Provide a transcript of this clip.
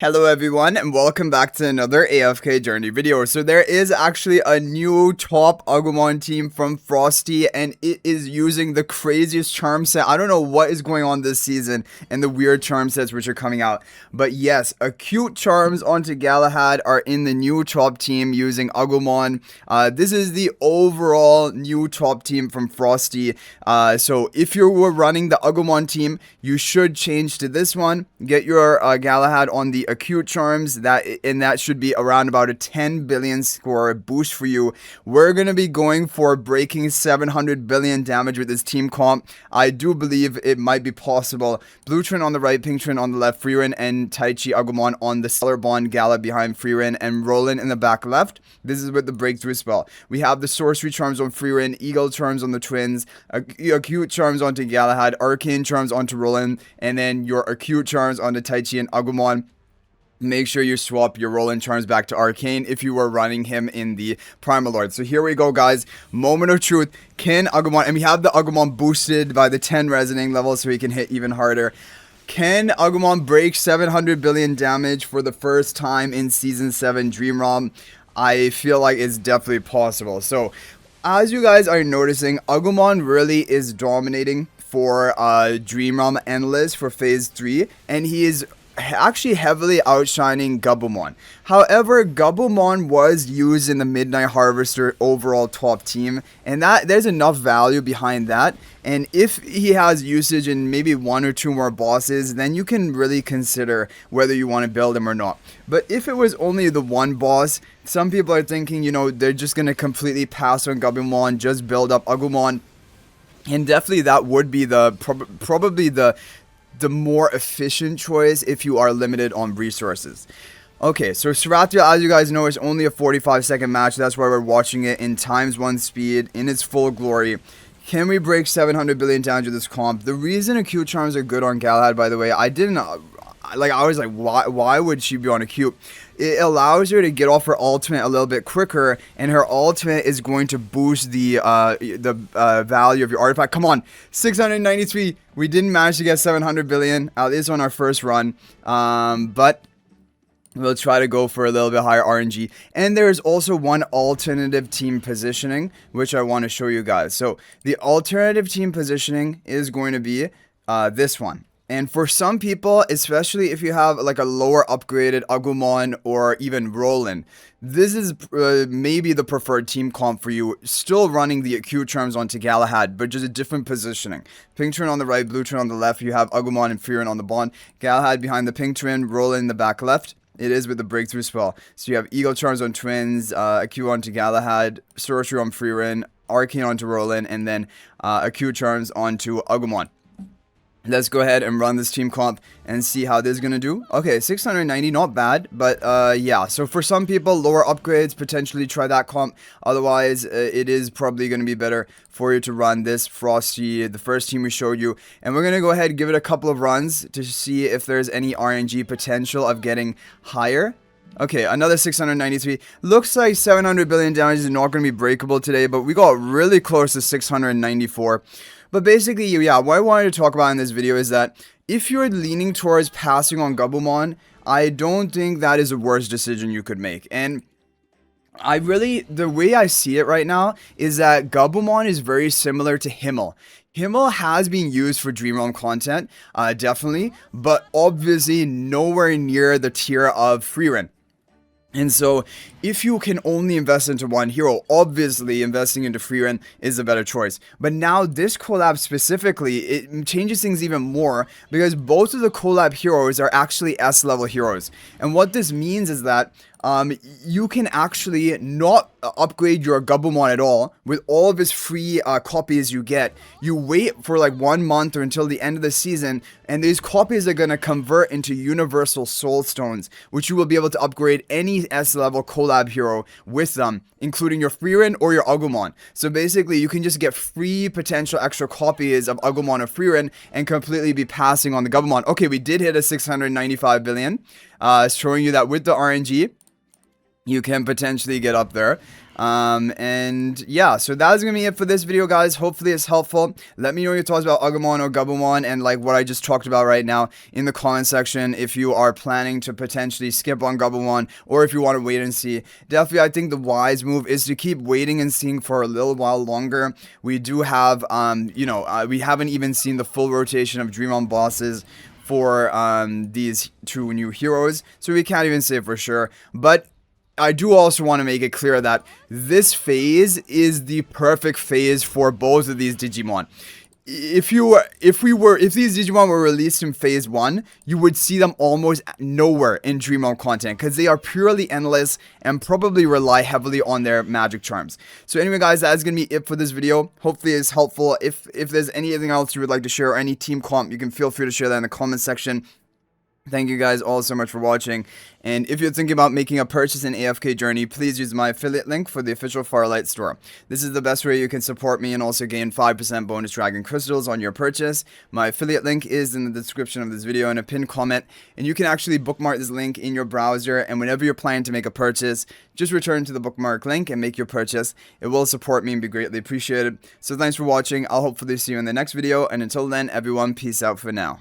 Hello everyone and welcome back to another AFK journey video. So there is actually a new top Agumon team from Frosty and it is using the craziest charm set. I don't know what is going on this season and the weird charm sets which are coming out. But yes, acute charms onto Galahad are in the new top team using Agumon. This is the overall new top team from Frosty. So if you were running the Agumon team, you should change to this one. Get your Galahad on the acute charms, that should be around about a 10 billion score boost for you. We're gonna be going for breaking 700 billion damage with this team comp. I do believe it might be possible. Blue Trin on the right, Pink Trin on the left, Freerin and Taichi Agumon on the Stellar Bond, Gala behind Freerin, and Roland in the back left. This is with the breakthrough spell. We have the sorcery charms on Freerin, eagle charms on the twins, acute charms onto Galahad, arcane charms onto Roland, and then your acute charms onto Taichi and Agumon. Make sure you swap your Roland charms back to Arcane if you were running him in the Primal Lord. So here we go, guys. Moment of truth. Can Agumon, and we have the Agumon boosted by the 10 resonating level so he can hit even harder. Can Agumon break 700 billion damage for the first time in Season 7 Dream ROM? I feel like it's definitely possible. So, as you guys are noticing, Agumon really is dominating for Dream ROM Endless for Phase 3. And he is actually heavily outshining Gabumon. However, Gabumon was used in the Midnight Harvester overall top team, and that there's enough value behind that. And if he has usage in maybe one or two more bosses, then you can really consider whether you want to build him or not. But if it was only the one boss, some people are thinking, you know, they're just going to completely pass on Gabumon, just build up Agumon. And definitely that would be the probably the more efficient choice if you are limited on resources. Okay, so Sarethiel, as you guys know, is only a 45-second match. That's why we're watching it in ×1 speed in its full glory. Can we break 700 billion damage with this comp? The reason acute charms are good on Galahad, by the way, I was like, why would she be on acute? It allows her to get off her ultimate a little bit quicker, and her ultimate is going to boost the value of your artifact. Come on, 693. We didn't manage to get 700 billion, at least on our first run, but we'll try to go for a little bit higher RNG. And there's also one alternative team positioning, which I want to show you guys. So the alternative team positioning is going to be this one. And for some people, especially if you have like a lower upgraded Agumon or even Roland, this is maybe the preferred team comp for you. Still running the acute charms onto Galahad, but just a different positioning. Pink Trin on the right, Blue Trin on the left. You have Agumon and Freerin on the bond. Galahad behind the Pink Trin, Roland in the back left. It is with the breakthrough spell. So you have eagle charms on twins, acute onto Galahad, sorcery on Freerin, arcane onto Roland, and then acute charms onto Agumon. Let's go ahead and run this team comp and see how this is going to do. Okay, 690, not bad, but yeah. So for some people, lower upgrades, potentially try that comp. Otherwise, it is probably going to be better for you to run this Frosty, the first team we showed you. And we're going to go ahead and give it a couple of runs to see if there's any RNG potential of getting higher. Okay, another 693. Looks like 700 billion damage is not going to be breakable today, but we got really close to 694. But basically, yeah, what I wanted to talk about in this video is that if you're leaning towards passing on Gabumon, I don't think that is the worst decision you could make. And the way I see it right now is that Gabumon is very similar to Himmel. Himmel has been used for Dream Realm content, definitely, but obviously nowhere near the tier of Freerin. And so, if you can only invest into one hero, obviously investing into Freerin is a better choice. But now this collab specifically, it changes things even more because both of the collab heroes are actually S-level heroes. And what this means is that you can actually not upgrade your Gabumon at all with all of his free copies you get. You wait for like 1 month or until the end of the season, and these copies are going to convert into universal soul stones, which you will be able to upgrade any S-level collab hero with them, including your Freerin or your Agumon. So basically, you can just get free potential extra copies of Agumon or Freerin and completely be passing on the Gabumon. Okay, we did hit a 695 billion, showing you that with the RNG, you can potentially get up there. And yeah, so that is gonna be it for this video, guys. Hopefully it's helpful. Let me know your thoughts about Agumon or Gabumon and like what I just talked about right now in the comment section. If you are planning to potentially skip on Gabumon, or if you want to wait and see. Definitely, I think the wise move is to keep waiting and seeing for a little while longer. We do have we haven't even seen the full rotation of Dreamon bosses for these two new heroes, so we can't even say for sure. But I do also want to make it clear that this phase is the perfect phase for both of these Digimon. If these Digimon were released in phase 1, you would see them almost nowhere in Dreamon content because they are purely endless and probably rely heavily on their magic charms. So anyway, guys, that is going to be it for this video. Hopefully it's helpful. If there's anything else you would like to share or any team comp, you can feel free to share that in the comment section. Thank you guys all so much for watching, and if you're thinking about making a purchase in AFK Journey, please use my affiliate link for the official Farlight store. This is the best way you can support me and also gain 5% bonus dragon crystals on your purchase. My affiliate link is in the description of this video in a pinned comment, and you can actually bookmark this link in your browser, and whenever you're planning to make a purchase, just return to the bookmark link and make your purchase. It will support me and be greatly appreciated. So thanks for watching. I'll hopefully see you in the next video, and until then, everyone, peace out for now.